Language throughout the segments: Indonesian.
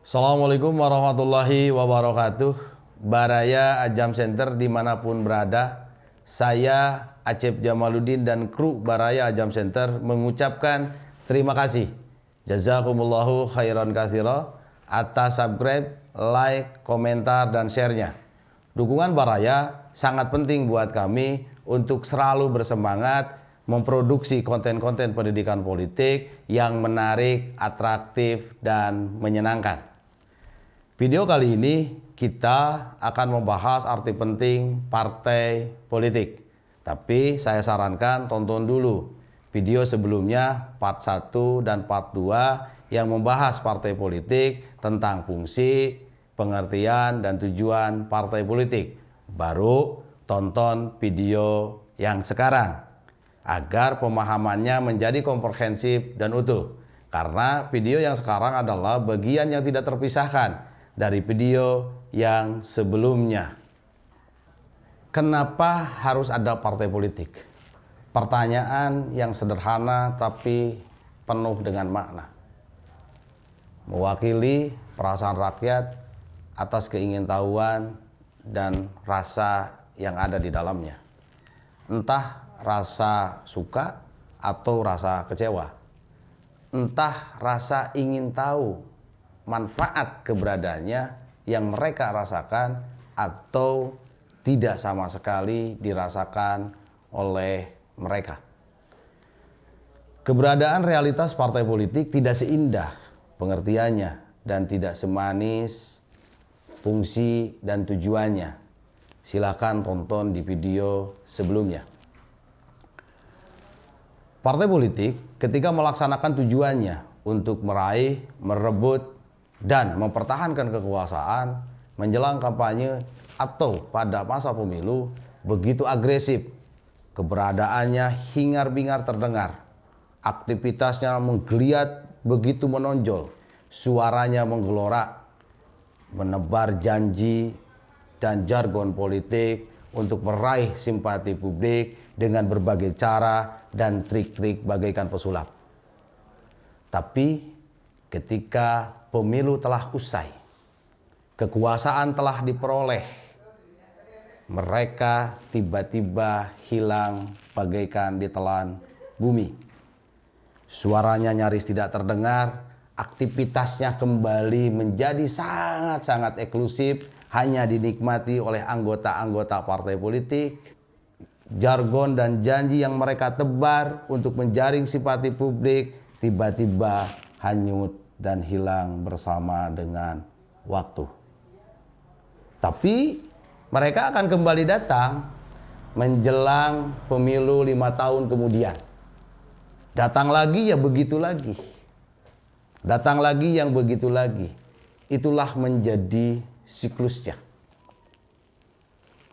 Assalamualaikum warahmatullahi wabarakatuh. Baraya Ajam Center dimanapun berada, saya Acep Jamaluddin dan kru Baraya Ajam Center mengucapkan terima kasih. Jazakumullahu khairan katsira atas subscribe, like, komentar, dan share-nya. Dukungan Baraya sangat penting buat kami untuk selalu bersemangat memproduksi konten-konten pendidikan politik yang menarik, atraktif, dan menyenangkan. Video kali ini kita akan membahas arti penting partai politik. Tapi saya sarankan tonton dulu video sebelumnya part 1 dan part 2 yang membahas partai politik, tentang fungsi, pengertian, dan tujuan partai politik. Baru tonton video yang sekarang agar pemahamannya menjadi komprehensif dan utuh. Karena video yang sekarang adalah bagian yang tidak terpisahkan dari video yang sebelumnya. Kenapa harus ada partai politik? Pertanyaan yang sederhana tapi penuh dengan makna. Mewakili perasaan rakyat atas keingintahuan dan rasa yang ada di dalamnya. Entah rasa suka atau rasa kecewa. Entah rasa ingin tahu manfaat keberadaannya yang mereka rasakan atau tidak sama sekali dirasakan oleh mereka. Keberadaan realitas partai politik tidak seindah pengertiannya dan tidak semanis fungsi dan tujuannya. Silakan tonton di video sebelumnya. Partai politik ketika melaksanakan tujuannya untuk meraih, merebut, dan mempertahankan kekuasaan menjelang kampanye atau pada masa pemilu begitu agresif. Keberadaannya hingar-bingar terdengar. Aktivitasnya menggeliat begitu menonjol. Suaranya menggelora, menebar janji dan jargon politik untuk meraih simpati publik dengan berbagai cara dan trik-trik bagaikan pesulap. Tapi ketika pemilu telah usai, kekuasaan telah diperoleh, mereka tiba-tiba hilang bagaikan ditelan bumi. Suaranya nyaris tidak terdengar, aktivitasnya kembali menjadi sangat-sangat eksklusif, hanya dinikmati oleh anggota-anggota partai politik. Jargon dan janji yang mereka tebar untuk menjaring simpati publik tiba-tiba hanyut dan hilang bersama dengan waktu. Tapi mereka akan kembali datang menjelang pemilu 5 tahun kemudian. Datang lagi ya begitu lagi. Datang lagi yang begitu lagi. Itulah menjadi siklusnya.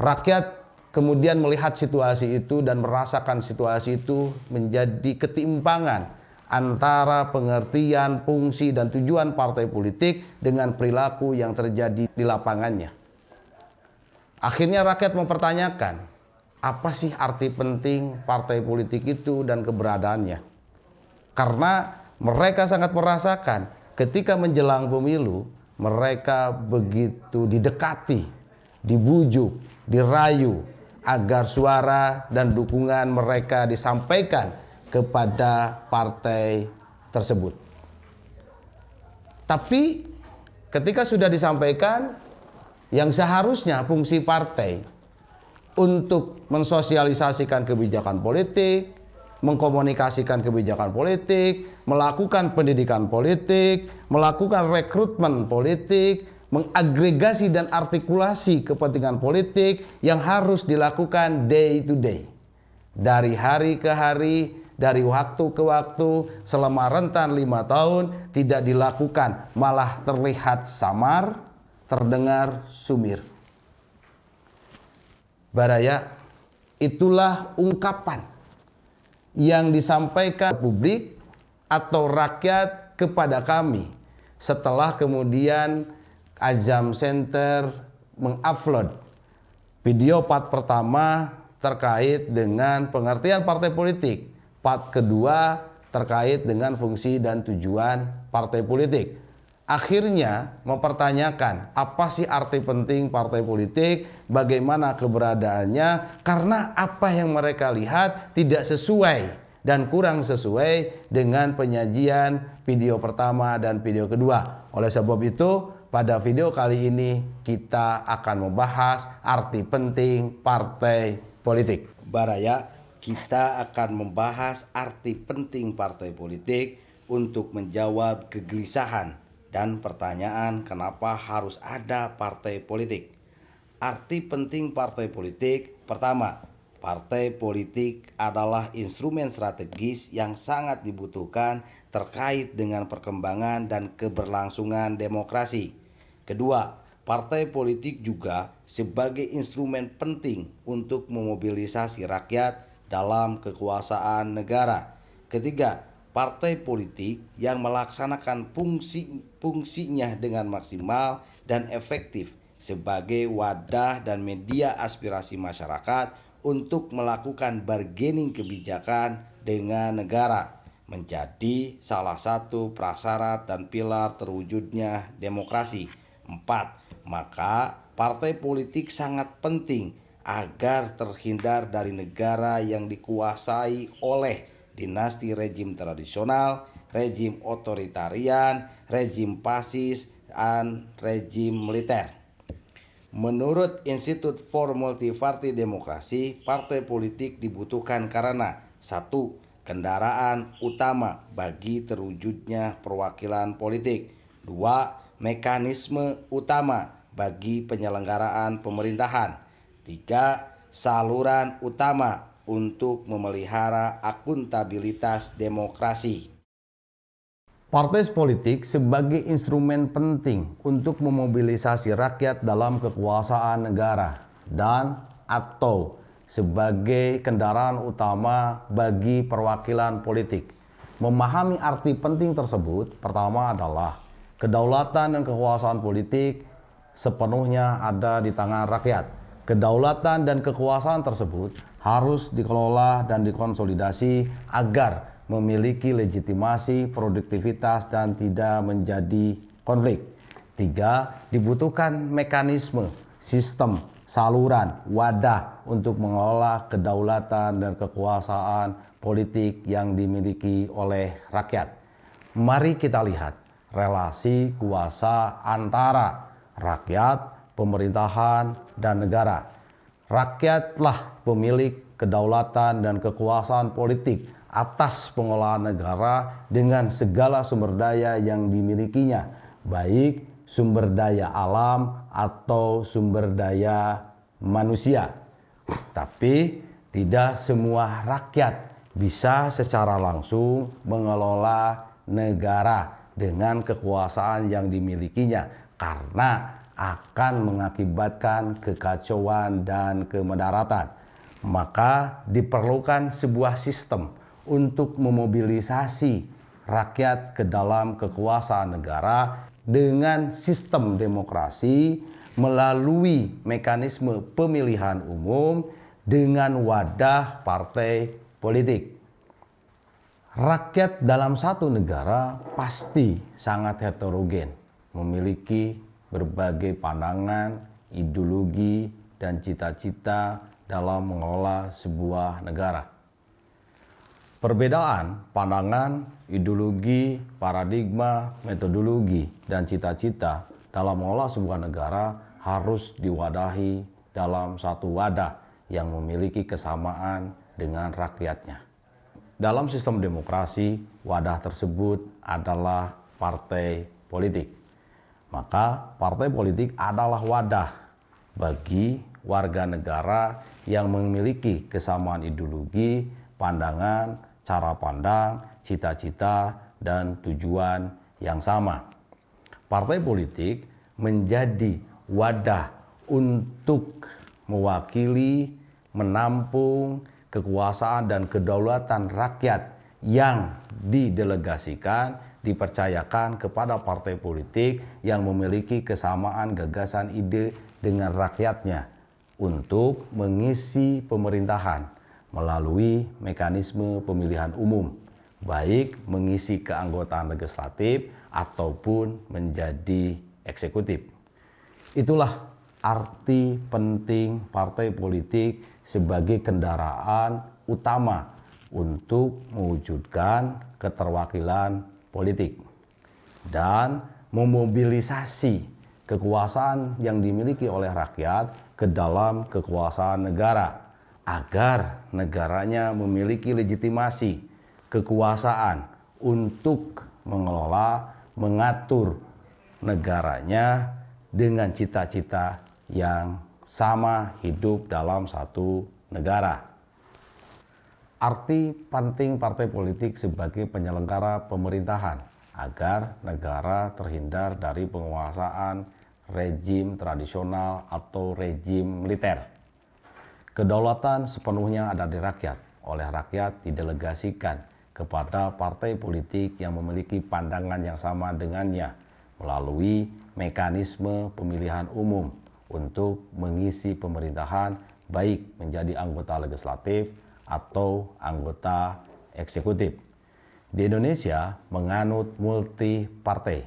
Rakyat kemudian melihat situasi itu dan merasakan situasi itu menjadi ketimpangan antara pengertian, fungsi, dan tujuan partai politik dengan perilaku yang terjadi di lapangannya. Akhirnya rakyat mempertanyakan, apa sih arti penting partai politik itu dan keberadaannya? Karena mereka sangat merasakan ketika menjelang pemilu, mereka begitu didekati, dibujuk, dirayu, agar suara dan dukungan mereka disampaikan kepada partai tersebut. Tapi ketika sudah disampaikan, yang seharusnya fungsi partai untuk mensosialisasikan kebijakan politik, mengkomunikasikan kebijakan politik, melakukan pendidikan politik, melakukan rekrutmen politik, mengagregasi dan artikulasi kepentingan politik yang harus dilakukan day to day. Dari hari ke hari, dari waktu ke waktu, selama rentan 5 tahun tidak dilakukan, malah terlihat samar, terdengar sumir. Baraya, itulah ungkapan yang disampaikan publik atau rakyat kepada kami setelah kemudian Ajam Center mengupload video part pertama terkait dengan pengertian partai politik, part kedua terkait dengan fungsi dan tujuan partai politik. akhirnya mempertanyakan apa sih arti penting partai politik, bagaimana keberadaannya, karena apa yang mereka lihat tidak sesuai dan kurang sesuai dengan penyajian video pertama dan video kedua. Oleh sebab itu, pada video kali ini kita akan membahas arti penting partai politik. Baraya, kita akan membahas arti penting partai politik untuk menjawab kegelisahan dan pertanyaan kenapa harus ada partai politik. Arti penting partai politik: pertama, partai politik adalah instrumen strategis yang sangat dibutuhkan terkait dengan perkembangan dan keberlangsungan demokrasi. Kedua, partai politik juga sebagai instrumen penting untuk memobilisasi rakyat dalam kekuasaan negara. Ketiga, partai politik yang melaksanakan fungsinya dengan maksimal dan efektif sebagai wadah dan media aspirasi masyarakat untuk melakukan bargaining kebijakan dengan negara, menjadi salah satu prasyarat dan pilar terwujudnya demokrasi. 4. Maka partai politik sangat penting agar terhindar dari negara yang dikuasai oleh dinasti rejim tradisional, rejim otoritarian, rejim fasis, dan rejim militer. Menurut Institute for Multiparty Democracy, partai politik dibutuhkan karena 1. Kendaraan utama bagi terwujudnya perwakilan politik. 2. Mekanisme utama bagi penyelenggaraan pemerintahan. 3. Saluran utama untuk memelihara akuntabilitas demokrasi. Partai politik sebagai instrumen penting untuk memobilisasi rakyat dalam kekuasaan negara dan atau sebagai kendaraan utama bagi perwakilan politik. Memahami arti penting tersebut, pertama adalah kedaulatan dan kekuasaan politik sepenuhnya ada di tangan rakyat. Kedaulatan dan kekuasaan tersebut harus dikelola dan dikonsolidasi agar memiliki legitimasi, produktivitas, dan tidak menjadi konflik. 3. Dibutuhkan mekanisme, sistem, saluran, wadah untuk mengelola kedaulatan dan kekuasaan politik yang dimiliki oleh rakyat. Mari kita lihat relasi kuasa antara rakyat, pemerintahan, dan negara. Rakyatlah pemilik kedaulatan dan kekuasaan politik atas pengelolaan negara dengan segala sumber daya yang dimilikinya, baik sumber daya alam atau sumber daya manusia. Tapi tidak semua rakyat bisa secara langsung mengelola negara dengan kekuasaan yang dimilikinya karena akan mengakibatkan kekacauan dan kemudaratan. Maka diperlukan sebuah sistem untuk memobilisasi rakyat ke dalam kekuasaan negara dengan sistem demokrasi melalui mekanisme pemilihan umum dengan wadah partai politik. Rakyat dalam satu negara pasti sangat heterogen, memiliki berbagai pandangan, ideologi, dan cita-cita dalam mengelola sebuah negara. Perbedaan pandangan, ideologi, paradigma, metodologi, dan cita-cita dalam mengelola sebuah negara harus diwadahi dalam satu wadah yang memiliki kesamaan dengan rakyatnya. Dalam sistem demokrasi, wadah tersebut adalah partai politik. Maka partai politik adalah wadah bagi warga negara yang memiliki kesamaan ideologi, pandangan, cara pandang, cita-cita, dan tujuan yang sama. Partai politik menjadi wadah untuk mewakili, menampung kekuasaan dan kedaulatan rakyat yang didelegasikan, dipercayakan kepada partai politik yang memiliki kesamaan gagasan ide dengan rakyatnya untuk mengisi pemerintahan melalui mekanisme pemilihan umum, baik mengisi keanggotaan legislatif ataupun menjadi eksekutif. Itulah arti penting partai politik sebagai kendaraan utama untuk mewujudkan keterwakilan politik dan memobilisasi kekuasaan yang dimiliki oleh rakyat ke dalam kekuasaan negara agar negaranya memiliki legitimasi kekuasaan untuk mengelola, mengatur negaranya dengan cita-cita yang sama hidup dalam satu negara. Arti penting partai politik sebagai penyelenggara pemerintahan agar negara terhindar dari penguasaan rejim tradisional atau rejim militer. Kedaulatan sepenuhnya ada di rakyat, oleh rakyat didelegasikan kepada partai politik yang memiliki pandangan yang sama dengannya melalui mekanisme pemilihan umum untuk mengisi pemerintahan baik menjadi anggota legislatif atau anggota eksekutif. Di Indonesia menganut multi partai,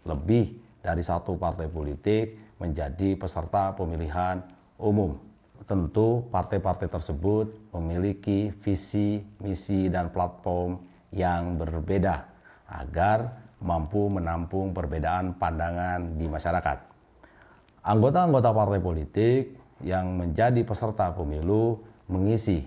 lebih dari satu partai politik menjadi peserta pemilihan umum. Tentu partai-partai tersebut memiliki visi, misi, dan platform yang berbeda agar mampu menampung perbedaan pandangan di masyarakat. Anggota-anggota partai politik yang menjadi peserta pemilu mengisi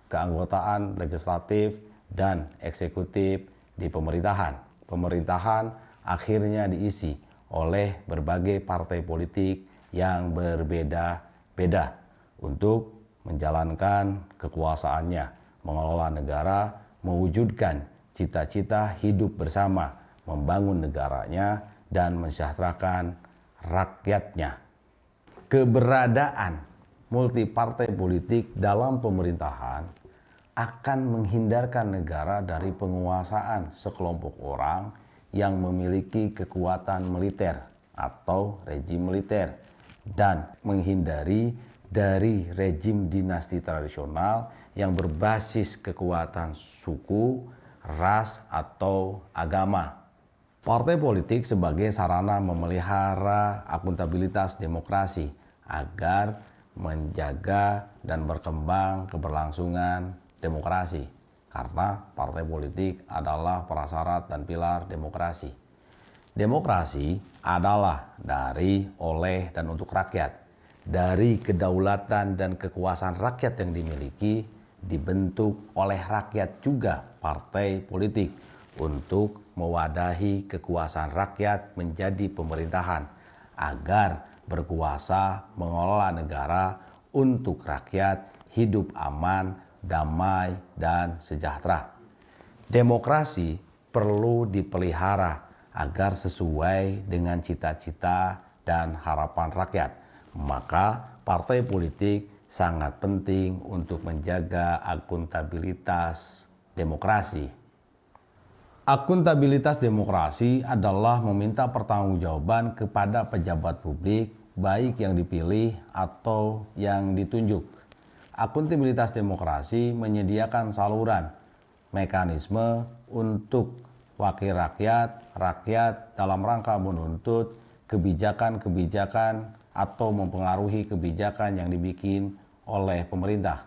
keanggotaan legislatif dan eksekutif di pemerintahan. Pemerintahan akhirnya diisi oleh berbagai partai politik yang berbeda-beda untuk menjalankan kekuasaannya, mengelola negara, mewujudkan cita-cita hidup bersama, membangun negaranya, dan mensejahterakan rakyatnya. Keberadaan multi partai politik dalam pemerintahan akan menghindarkan negara dari penguasaan sekelompok orang yang memiliki kekuatan militer atau rejim militer dan menghindari dari rejim dinasti tradisional yang berbasis kekuatan suku, ras, atau agama. Partai politik sebagai sarana memelihara akuntabilitas demokrasi agar menjaga dan berkembang keberlangsungan demokrasi, karena partai politik adalah prasyarat dan pilar demokrasi. Demokrasi adalah dari, oleh, dan untuk rakyat. Dari kedaulatan dan kekuasaan rakyat yang dimiliki, dibentuk oleh rakyat juga partai politik untuk mewadahi kekuasaan rakyat menjadi pemerintahan agar berkuasa mengelola negara untuk rakyat hidup aman, damai, dan sejahtera. Demokrasi perlu dipelihara agar sesuai dengan cita-cita dan harapan rakyat. Maka partai politik sangat penting untuk menjaga akuntabilitas demokrasi. Akuntabilitas demokrasi adalah meminta pertanggungjawaban kepada pejabat publik, baik yang dipilih atau yang ditunjuk. Akuntabilitas demokrasi menyediakan saluran, mekanisme untuk wakil rakyat dalam rangka menuntut kebijakan-kebijakan atau mempengaruhi kebijakan yang dibikin oleh pemerintah.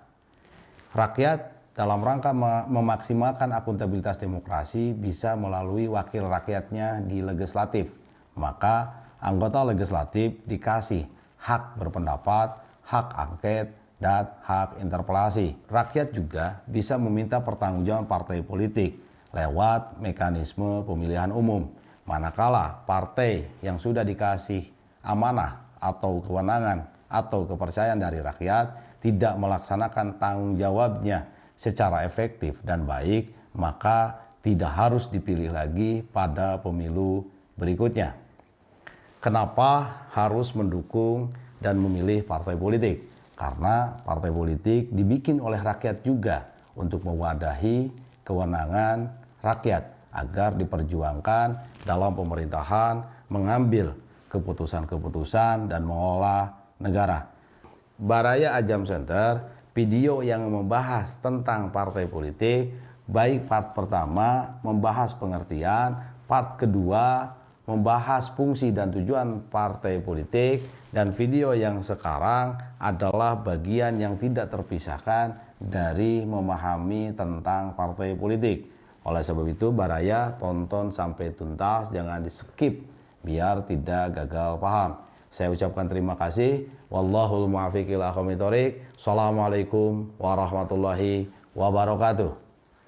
Rakyat dalam rangka memaksimalkan akuntabilitas demokrasi bisa melalui wakil rakyatnya di legislatif. Maka anggota legislatif dikasih hak berpendapat, hak angket, dan hak interpelasi. Rakyat juga bisa meminta pertanggungjawaban partai politik lewat mekanisme pemilihan umum. Manakala partai yang sudah dikasih amanah atau kewenangan atau kepercayaan dari rakyat tidak melaksanakan tanggung jawabnya secara efektif dan baik, maka tidak harus dipilih lagi pada pemilu berikutnya. Kenapa harus mendukung dan memilih partai politik? Karena partai politik dibikin oleh rakyat juga untuk mewadahi kewenangan rakyat agar diperjuangkan dalam pemerintahan, mengambil keputusan-keputusan dan mengelola negara. Baraya Ajam Center, video yang membahas tentang partai politik, baik part pertama membahas pengertian, Part kedua membahas fungsi dan tujuan partai politik, dan video yang sekarang adalah bagian yang tidak terpisahkan dari memahami tentang partai politik. Oleh sebab itu Baraya tonton sampai tuntas, jangan di skip biar tidak gagal paham. Saya ucapkan terima kasih. Wallahul muwaffiq ila aqwamit thoriq. Assalamualaikum warahmatullahi wabarakatuh.